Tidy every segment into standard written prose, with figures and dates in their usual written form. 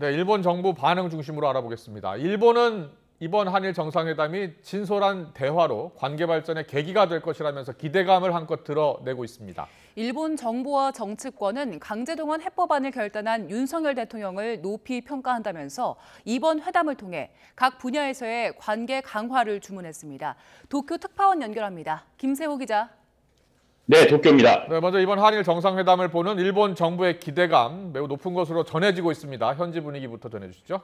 네, 일본 정부 반응 중심으로 알아보겠습니다. 일본은 이번 한일 정상회담이 진솔한 대화로 관계 발전의 계기가 될 것이라면서 기대감을 한껏 드러내고 있습니다. 일본 정부와 정치권은 강제동원 해법안을 결단한 윤석열 대통령을 높이 평가한다면서 이번 회담을 통해 각 분야에서의 관계 강화를 주문했습니다. 도쿄 특파원 연결합니다. 김세호 기자. 네, 도쿄입니다. 네, 먼저 이번 한일 정상회담을 보는 일본 정부의 기대감 매우 높은 것으로 전해지고 있습니다. 현지 분위기부터 전해주시죠.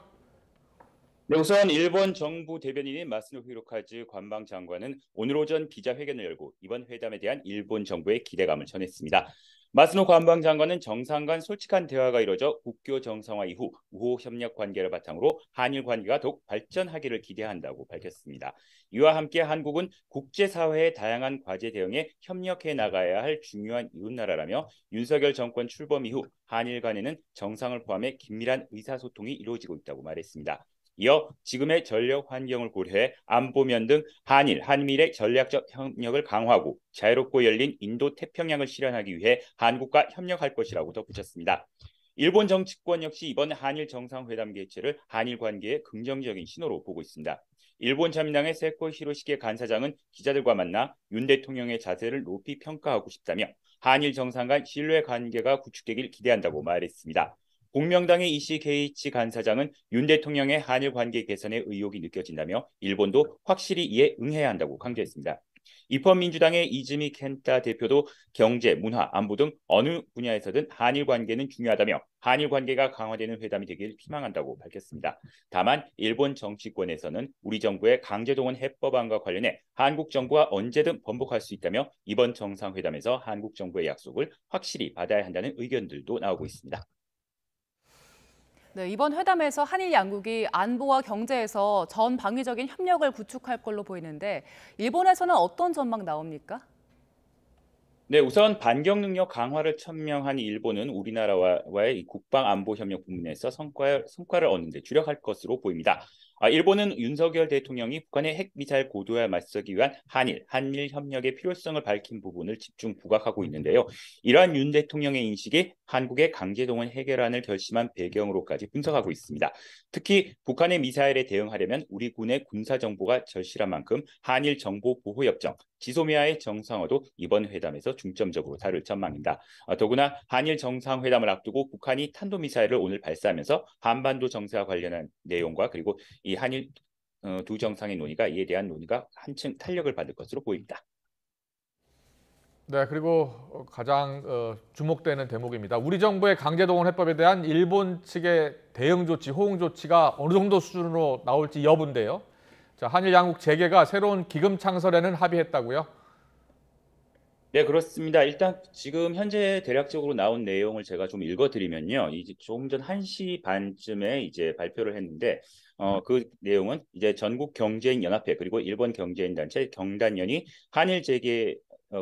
네, 우선 일본 정부 대변인인 마스노 히로카즈 관방장관은 오늘 오전 기자회견을 열고 이번 회담에 대한 일본 정부의 기대감을 전했습니다. 마스노 관방장관은 정상 간 솔직한 대화가 이뤄져 국교 정상화 이후 우호 협력 관계를 바탕으로 한일 관계가 더욱 발전하기를 기대한다고 밝혔습니다. 이와 함께 한국은 국제사회의 다양한 과제 대응에 협력해 나가야 할 중요한 이웃나라라며 윤석열 정권 출범 이후 한일 간에는 정상을 포함해 긴밀한 의사소통이 이루어지고 있다고 말했습니다. 이어 지금의 전력 환경을 고려해 안보면 등 한일, 한미의 전략적 협력을 강화하고 자유롭고 열린 인도 태평양을 실현하기 위해 한국과 협력할 것이라고 덧붙였습니다. 일본 정치권 역시 이번 한일 정상회담 개최를 한일 관계의 긍정적인 신호로 보고 있습니다. 일본 자민당의 세코 히로시게 간사장은 기자들과 만나 윤 대통령의 자세를 높이 평가하고 싶다며 한일 정상 간 신뢰 관계가 구축되길 기대한다고 말했습니다. 공명당의 이시케이치 간사장은 윤 대통령의 한일 관계 개선에 의욕이 느껴진다며 일본도 확실히 이에 응해야 한다고 강조했습니다. 입헌민주당의 이즈미 켄타 대표도 경제, 문화, 안보 등 어느 분야에서든 한일 관계는 중요하다며 한일 관계가 강화되는 회담이 되길 희망한다고 밝혔습니다. 다만 일본 정치권에서는 우리 정부의 강제동원 해법안과 관련해 한국 정부가 언제든 번복할 수 있다며 이번 정상회담에서 한국 정부의 약속을 확실히 받아야 한다는 의견들도 나오고 있습니다. 네, 이번 회담에서 한일 양국이 안보와 경제에서 전 방위적인 협력을 구축할 걸로 보이는데 일본에서는 어떤 전망 나옵니까? 네, 우선 반경 능력 강화를 천명한 일본은 우리나라와의 국방 안보 협력 부문에서 성과를 얻는 데 주력할 것으로 보입니다. 일본은 윤석열 대통령이 북한의 핵미사일 고도화에 맞서기 위한 한일 협력의 필요성을 밝힌 부분을 집중 부각하고 있는데요. 이러한 윤 대통령의 인식이 한국의 강제동원 해결안을 결심한 배경으로까지 분석하고 있습니다. 특히 북한의 미사일에 대응하려면 우리 군의 군사 정보가 절실한 만큼 한일 정보 보호 협정, 지소미아의 정상화도 이번 회담에서 중점적으로 다룰 전망입니다. 더구나 한일 정상회담을 앞두고 북한이 탄도미사일을 오늘 발사하면서 한반도 정세와 관련한 내용과 그리고 이 한일 두 정상의 논의가 이에 대한 논의가 한층 탄력을 받을 것으로 보입니다. 네, 그리고 가장 주목되는 대목입니다. 우리 정부의 강제동원 해법에 대한 일본 측의 대응 조치, 호응 조치가 어느 정도 수준으로 나올지 여부인데요. 자, 한일 양국 재계가 새로운 기금 창설에는 합의했다고요? 네, 그렇습니다. 일단 지금 현재 대략적으로 나온 내용을 제가 좀 읽어드리면요. 이제 조금 전 1시 반쯤에 이제 발표를 했는데, 그 내용은 이제 전국 경제인 연합회 그리고 일본 경제인 단체 경단련이 한일 재계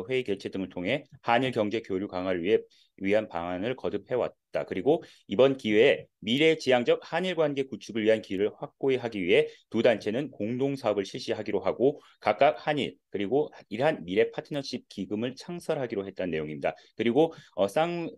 회의 개최 등을 통해 한일 경제 교류 강화를 위한 방안을 거듭해왔다. 그리고 이번 기회에 미래지향적 한일 관계 구축을 위한 기회를 확고히 하기 위해 두 단체는 공동 사업을 실시하기로 하고 각각 한일 그리고 이러한 미래 파트너십 기금을 창설하기로 했다는 내용입니다. 그리고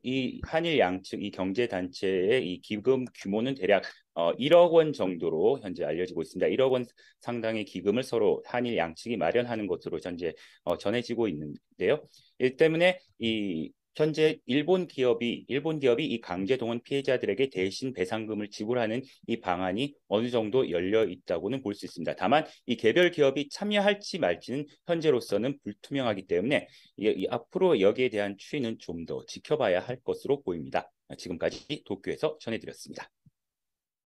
이 한일 양측 이 경제 단체의 이 기금 규모는 대략 1억 원 정도로 현재 알려지고 있습니다. 1억 원 상당의 기금을 서로 한일 양측이 마련하는 것으로 현재 전해지고 있는데요. 이 때문에 이 현재 일본 기업이 이 강제동원 피해자들에게 대신 배상금을 지불하는 이 방안이 어느 정도 열려 있다고는 볼 수 있습니다. 다만 이 개별 기업이 참여할지 말지는 현재로서는 불투명하기 때문에 앞으로 여기에 대한 추이는 좀 더 지켜봐야 할 것으로 보입니다. 지금까지 도쿄에서 전해드렸습니다.